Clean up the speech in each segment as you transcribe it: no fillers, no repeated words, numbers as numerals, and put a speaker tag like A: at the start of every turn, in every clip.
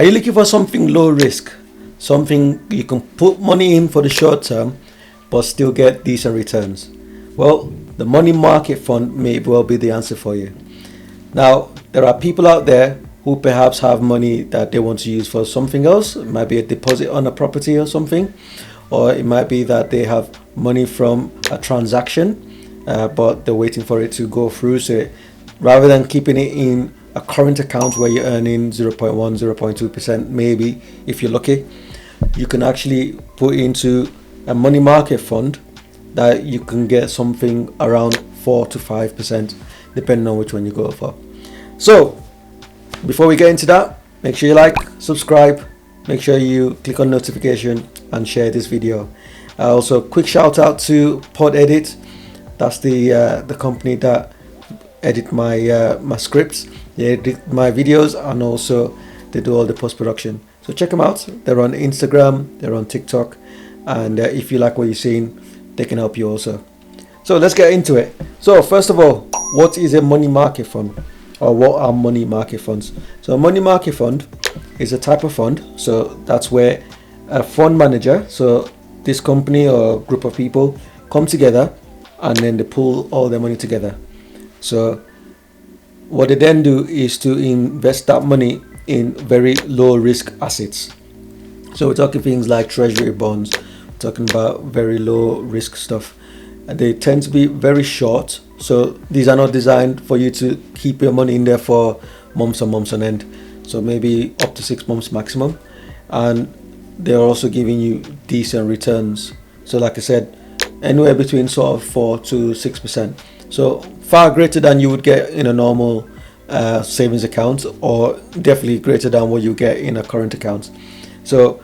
A: Are you looking for something low risk? Something you can put money in for the short term but still get decent returns? Well, the money market fund may well be the answer for you. Now, there are people out there who perhaps have money that they want to use for something else. It might be a deposit on a property or something, or it might be that they have money from a transaction, but they're waiting for it to go through. So rather than keeping it in a current account where you're earning 0.1, 0.2%, maybe if you're lucky, you can actually put into a money market fund that you can get something around 4 to 5%, depending on which one you go for. So before we get into that, make sure you like, subscribe, make sure you click on notification and share this video. Also, quick shout out to PodEdit. That's the company that edit my scripts. They edit my videos and also they do all the post production. So check them out. They're on Instagram, they're on TikTok, and if you like what you're seeing, they can help you also. So let's get into it. So first of all, what is a money market fund, or what are money market funds? So a money market fund is a type of fund. So that's where a fund manager, so this company or group of people, come together and then they pool all their money together. So what they then do is to invest that money in very low risk assets. So we're talking things like treasury bonds, we're talking about very low risk stuff. And they tend to be very short. So these are not designed for you to keep your money in there for months and months on end. So maybe up to 6 months maximum. And they're also giving you decent returns. So like I said, anywhere between sort of 4 to 6%. So far greater than you would get in a normal savings account, or definitely greater than what you get in a current account. So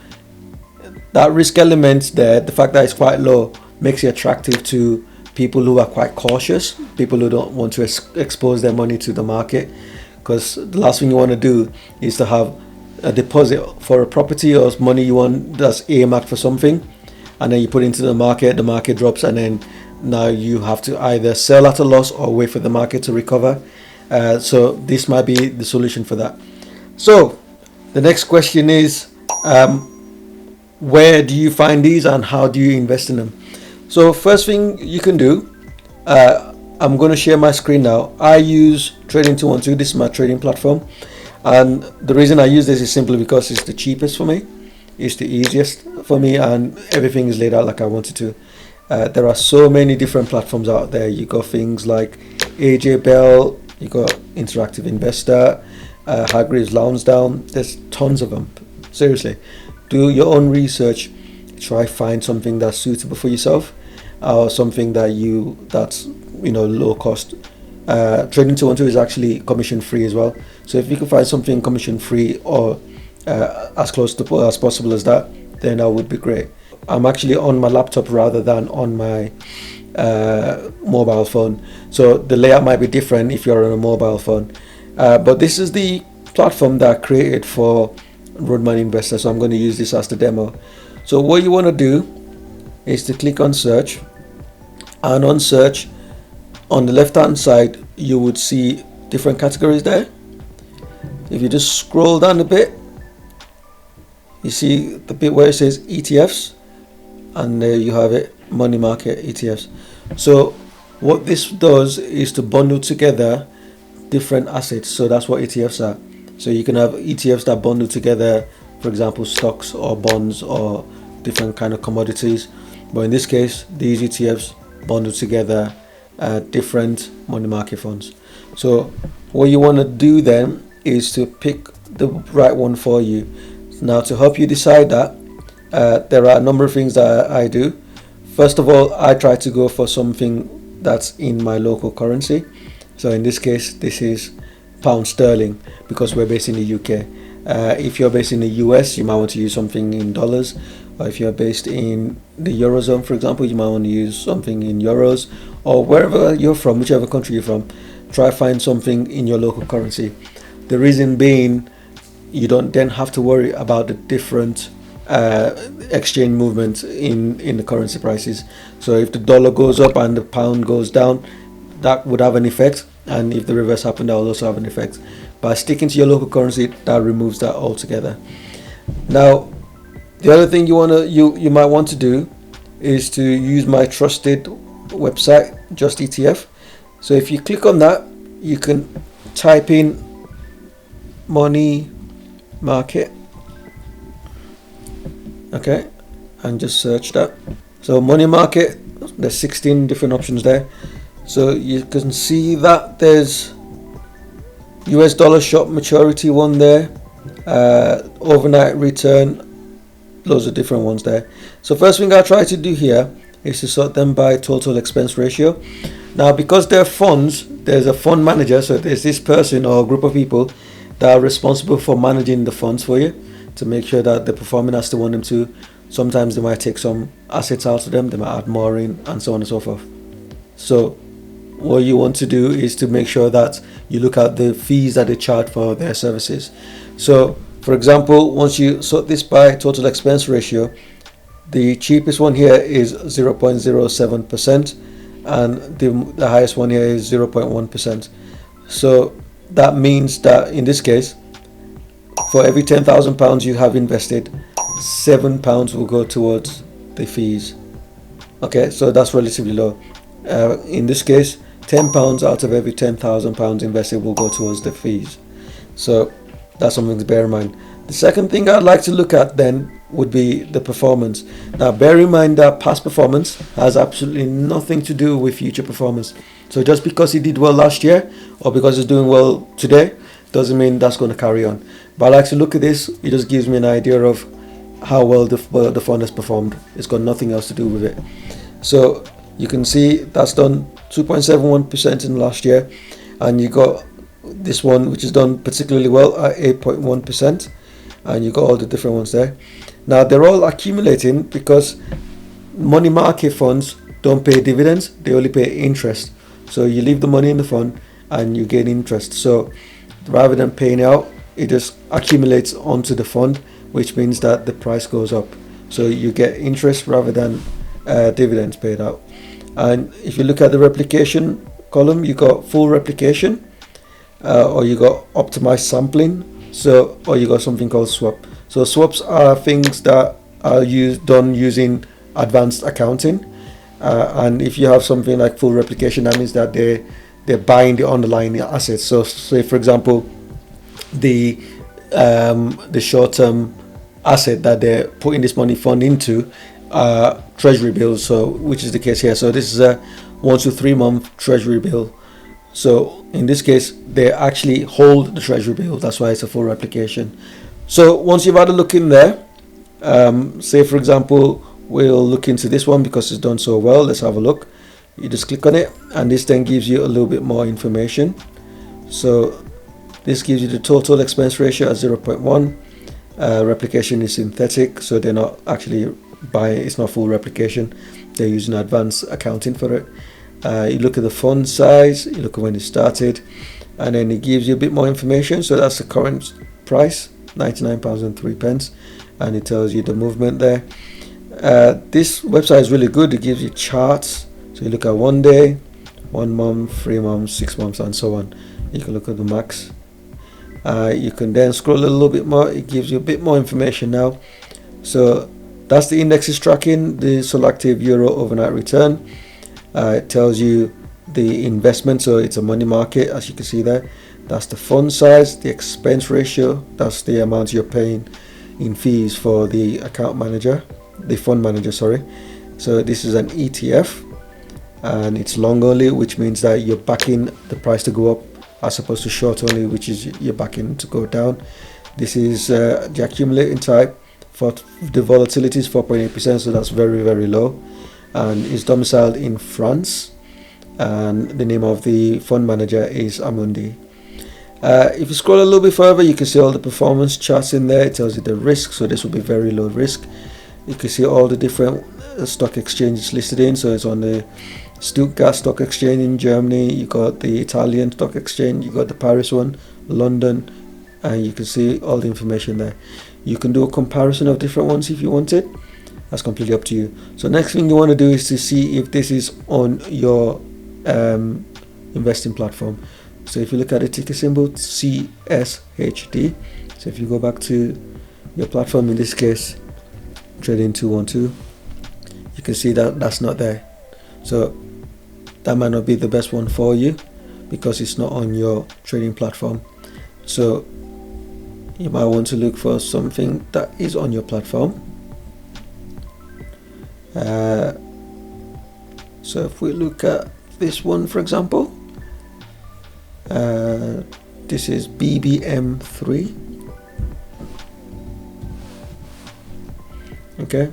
A: that risk element there, the fact that it's quite low, makes it attractive to people who are quite cautious, people who don't want to expose their money to the market, because the last thing you want to do is to have a deposit for a property or money you want that's earmarked for something, and then you put it into the market drops, and then now you have to either sell at a loss or wait for the market to recover. So this might be the solution for that. So the next question is, where do you find these and how do you invest in them? So first thing you can do, I'm going to share my screen now. I use Trading 212. This is my trading platform, and the reason I use this is simply because it's the cheapest for me, it's the easiest for me, and everything is laid out like I wanted to. There are so many different platforms out there. You got things like AJ Bell, you got Interactive Investor, Hargreaves Lansdown. There's tons of them. Seriously, do your own research. Try find something that's suitable for yourself, or something that's low cost. Trading 212 is actually commission free as well. So if you can find something commission free or as close to as possible as that, then that would be great. I'm actually on my laptop rather than on my mobile phone, so the layout might be different if you're on a mobile phone, but this is the platform that I created for Road Money Investor, so I'm going to use this as the demo. So what you want to do is to click on search, and on search on the left hand side you would see different categories there. If you just scroll down a bit, you see the bit where it says ETFs, and there you have it, money market ETFs. So what this does is to bundle together different assets. So that's what ETFs are. So you can have ETFs that bundle together, for example, stocks or bonds or different kind of commodities. But in this case, these ETFs bundle together different money market funds. So what you want to do then is to pick the right one for you. Now, to help you decide that, there are a number of things that I do. First of all, I try to go for something that's in my local currency. So in this case, this is pound sterling, because we're based in the UK. If you're based in the US, you might want to use something in dollars, or if you're based in the Eurozone, for example, you might want to use something in euros, or wherever you're from, whichever country you're from, try find something in your local currency. The reason being, you don't then have to worry about the different exchange movement in the currency prices. So if the dollar goes up and the pound goes down, that would have an effect, and if the reverse happened, that will also have an effect. By sticking to your local currency, that removes that altogether. Now, the other thing you might want to do is to use my trusted website, Just ETF. So if you click on that, you can type in money market, okay, and just search that. So money market, there's 16 different options there. So you can see that there's US dollar short maturity one there, overnight return, loads of different ones there. So first thing I try to do here is to sort them by total expense ratio. Now, because they're funds, there's a fund manager, so there's this person or group of people that are responsible for managing the funds for you to make sure that they're performing as they want them to. Sometimes they might take some assets out of them, they might add more in, and so on and so forth. So what you want to do is to make sure that you look at the fees that they charge for their services. So for example, once you sort this by total expense ratio, the cheapest one here is 0.07%, and the highest one here is 0.1%. So that means that in this case, for every £10,000 you have invested, £7 will go towards the fees. Okay, so that's relatively low. In this case, £10 out of every £10,000 invested will go towards the fees. So that's something to bear in mind. The second thing I'd like to look at then would be the performance. Now bear in mind that past performance has absolutely nothing to do with future performance. So just because he did well last year or because he's doing well today doesn't mean that's going to carry on. But I like to look at this. It just gives me an idea of how well the fund has performed. It's got nothing else to do with it. So you can see that's done 2.71% in last year, and you got this one which is done particularly well at 8.1%, and you got all the different ones there. Now they're all accumulating because money market funds don't pay dividends, they only pay interest. So you leave the money in the fund and you gain interest. So rather than paying out, it just accumulates onto the fund, which means that the price goes up. So you get interest rather than dividends paid out. And if you look at the replication column, you got full replication, or you got optimized sampling, so or you got something called swap. So swaps are things that are done using advanced accounting, and if you have something like full replication, that means that they're buying the underlying assets. So say for example, the short-term asset that they're putting this money fund into treasury bills, so which is the case here. So this is a 1 to 3 month treasury bill. So in this case, they actually hold the treasury bill. That's why it's a full replication. So once you've had a look in there, say for example, we'll look into this one because it's done so well. Let's have a look. You just click on it, and this then gives you a little bit more information. So this gives you the total expense ratio at 0.1. Replication is synthetic, so they're not actually buying, it's not full replication, they're using advanced accounting for it. You look at the fund size, you look at when it started, and then it gives you a bit more information. So that's the current price, £99.03, and it tells you the movement there. This website is really good. It gives you charts, so you look at 1 day, 1 month, 3 months, 6 months, and so on. You can look at the max. You can then scroll a little bit more. It gives you a bit more information now. So that's the index is tracking the Solactive Euro overnight return. It tells you the investment, so it's a money market, as you can see there. That's the fund size, the expense ratio, that's the amount you're paying in fees for the account manager, the fund manager, sorry. So this is an ETF, and it's long only, which means that you're backing the price to go up, as opposed to short only, which is you're backing to go down. This is the accumulating type. For the volatility is 4.8%, so that's very, very low, and it's domiciled in France, and the name of the fund manager is Amundi. If you scroll a little bit further, you can see all the performance charts in there. It tells you the risk, so this will be very low risk. You can see all the different stock exchanges listed in, so it's on the Stuttgart Stock Exchange in Germany, you got the Italian Stock Exchange, you got the Paris one, London, and you can see all the information there. You can do a comparison of different ones if you want it. That's completely up to you. So next thing you want to do is to see if this is on your investing platform. So if you look at the ticker symbol CSHD, so if you go back to your platform, in this case Trading 212, you can see that that's not there. So that might not be the best one for you because it's not on your trading platform. So you might want to look for something that is on your platform. So if we look at this one, for example, this is BBM3. Okay,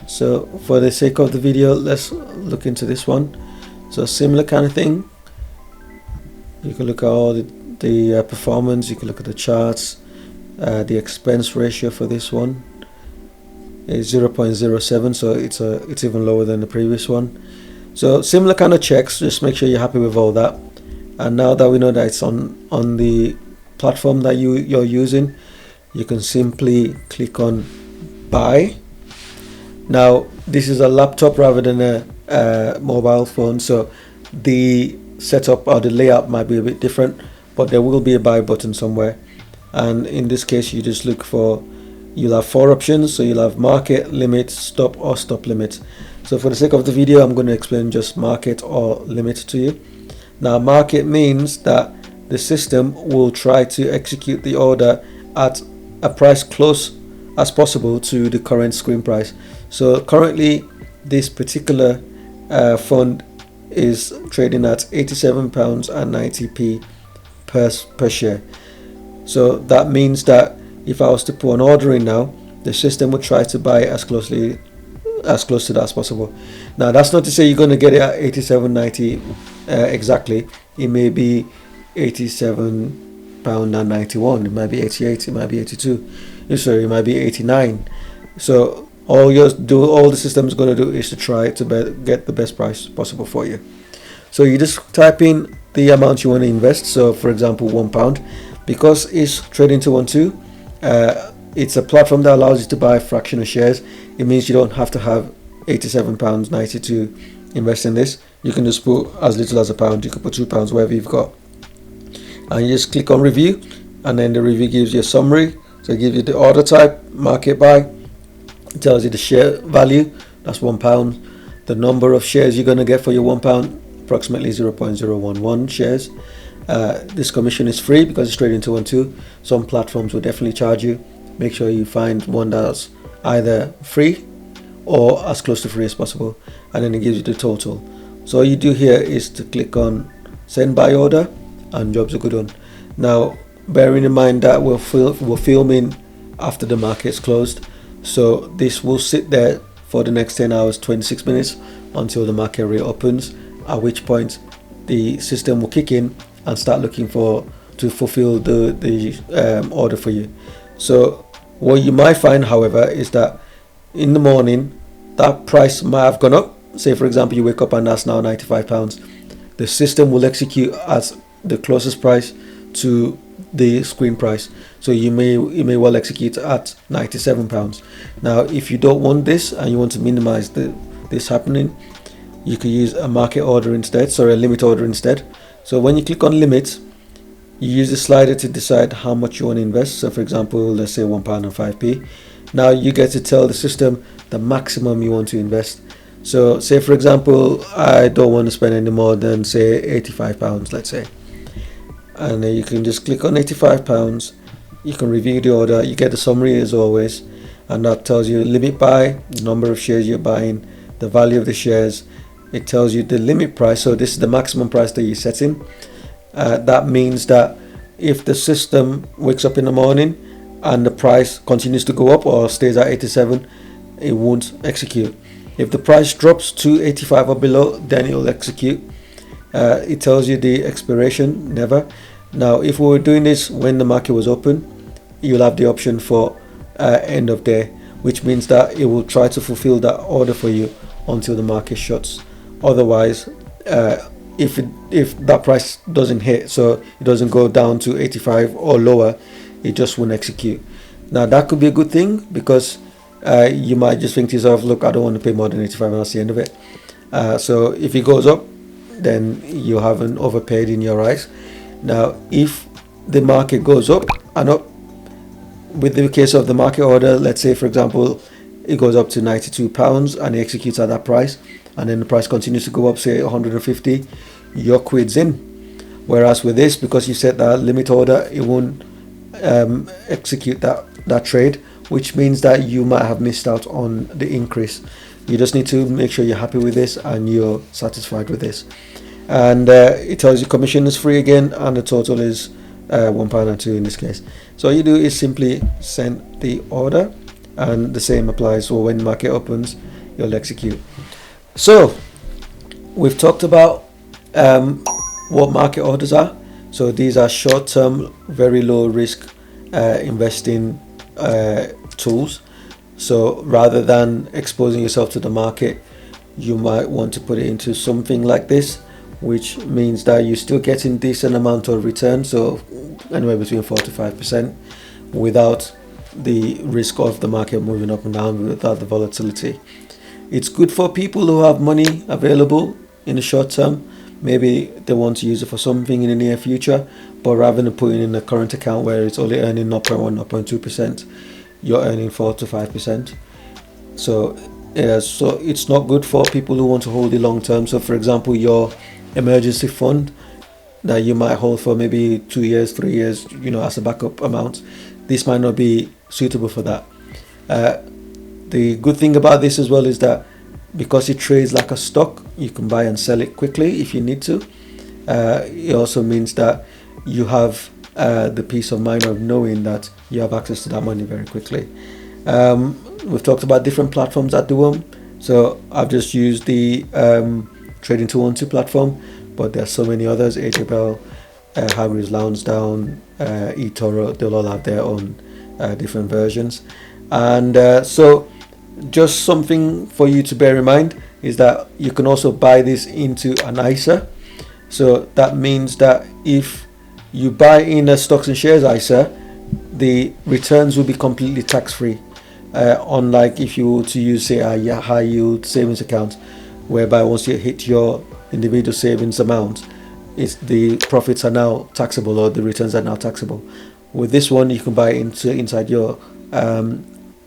A: so for the sake of the video, let's look into this one. So similar kind of thing. You can look at all the performance. You can look at the charts. The expense ratio for this one is 0.07, so it's even lower than the previous one. So similar kind of checks. Just make sure you're happy with all that. And now that we know that it's on the platform that you're using, you can simply click on buy. Now this is a laptop rather than a mobile phone, so the setup or the layout might be a bit different, but there will be a buy button somewhere. And in this case, you just look for, you'll have 4 options. So you'll have market, limit, stop, or stop limit. So for the sake of the video, I'm going to explain just market or limit to you. Now market means that the system will try to execute the order at a price close as possible to the current screen price. So currently this particular fund is trading at £87.90 per share. So that means that if I was to put an order in now, the system would try to buy as close to that as possible. Now that's not to say you're going to get it at 87.90 exactly. It may be £87.91, it might be 88, it might be 82, sorry, it might be 89. So all the system is going to do is to try to get the best price possible for you. So you just type in the amount you want to invest. So for example, £1. Because it's Trading 212, it's a platform that allows you to buy fractional shares. It means you don't have to have £87.90 to invest in this. You can just put as little as £1. You can put £2, wherever you've got, and you just click on review, and then the review gives you a summary. So it gives you the order type, market buy. It tells you the share value, that's £1. The number of shares you're going to get for your £1, approximately 0.011 shares. This commission is free because it's Trading 212. Some platforms will definitely charge you. Make sure you find one that's either free or as close to free as possible, and then it gives you the total. So all you do here is to click on send buy order, and jobs are good on. Now bearing in mind that we're filming after the market's closed, so this will sit there for the next 10 hours 26 minutes until the market reopens, at which point the system will kick in and start looking to fulfill the order for you. So what you might find, however, is that in the morning that price might have gone up. Say for example, you wake up and that's now £95. The system will execute at the closest price to the screen price, so it may well execute at £97. Now if you don't want this and you want to minimize this happening, you could use a market order instead, sorry, a limit order instead. So when you click on limit, you use the slider to decide how much you want to invest. So for example, let's say £1 and 5p. Now you get to tell the system the maximum you want to invest. So say for example, I don't want to spend any more than say £85, let's say. And then you can just click on £85. You can review the order. You get the summary as always, and that tells you limit buy, the number of shares you're buying, the value of the shares. It tells you the limit price, so this is the maximum price that you're setting. That means that if the system wakes up in the morning and the price continues to go up or stays at 87, it won't execute. If the price drops to 85 or below, then it will execute. It tells you the expiration, never. Now if we were doing this when the market was open, you'll have the option for end of day, which means that it will try to fulfill that order for you until the market shuts. Otherwise, if that price doesn't hit, so it doesn't go down to 85 or lower, it just won't execute. Now that could be a good thing, because you might just think to yourself, look, I don't want to pay more than 85 and that's the end of it. So if it goes up, then you haven't overpaid in your eyes. Now, if the market goes up and up, with the case of the market order, let's say for example it goes up to £92 and it executes at that price, and then the price continues to go up, say 150, your quid's in. Whereas with this, because you set that limit order, it won't execute that trade, which means that you might have missed out on the increase. You just need to make sure you're happy with this and you're satisfied with this. And it tells you commission is free again, and the total is £1.02 in this case. So all you do is simply send the order, and the same applies. So when market opens, you'll execute. So we've talked about what market orders are. So these are short-term, very low risk investing tools. So rather than exposing yourself to the market, you might want to put it into something like this, which means that you're still getting decent amount of return, so anywhere between 4 to 5%, without the risk of the market moving up and down, without the volatility. It's good for people who have money available in the short term. Maybe they want to use it for something in the near future, but rather than putting in a current account where it's only earning 0.1, 0.2%, you're earning 4 to 5%. So so it's not good for people who want to hold it long term. So for example, your emergency fund that you might hold for maybe 2 years, 3 years, as a backup amount, this might not be suitable for that. The good thing about this as well is that because it trades like a stock, you can buy and sell it quickly if you need to. It also means that you have the peace of mind of knowing that you have access to that money very quickly. We've talked about different platforms that do them. So I've just used the Trading 212 platform, but there are so many others. AJ Bell, Hargreaves Lansdown, eToro, they'll all have their own different versions. And so just something for you to bear in mind is that you can also buy this into an ISA. So that means that if you buy in a stocks and shares ISA, the returns will be completely tax-free, unlike if you were to use, say, a high yield savings account, whereby once you hit your individual savings amount, the profits are now taxable, or the returns are now taxable. With this one, you can buy inside your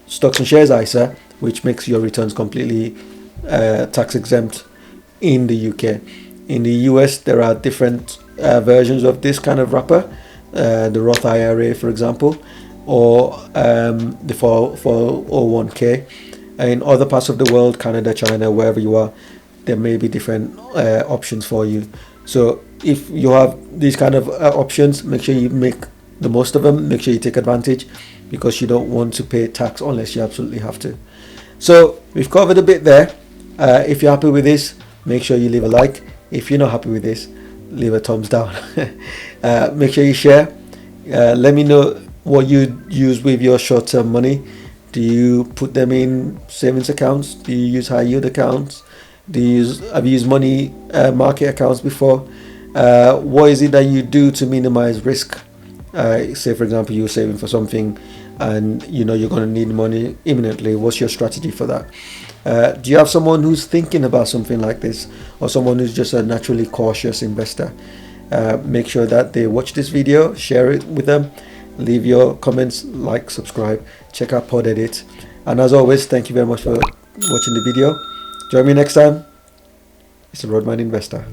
A: stocks and shares ISA, which makes your returns completely tax exempt in the UK. In the US, there are different versions of this kind of wrapper, the Roth IRA, for example, or the 401k. In other parts of the world, Canada, China, wherever you are, there may be different options for you. So if you have these kind of options, make sure you make the most of them. Make sure you take advantage, because you don't want to pay tax unless you absolutely have to. So we've covered a bit there. If you're happy with this, make sure you leave a like. If you're not happy with this, leave a thumbs down. Make sure you share. Let me know what you use with your short-term money. Do you put them in savings accounts? Do you use high yield accounts? Have you used money market accounts before? What is it that you do to minimize risk? Say for example, you're saving for something and you're going to need money imminently. What's your strategy for that? Do you have someone who's thinking about something like this, or someone who's just a naturally cautious investor? Make sure that they watch this video, share it with them, leave your comments, like, subscribe, check out Pod Edit, and as always, thank you very much for watching the video. Join me next time. It's the Roadman Investor.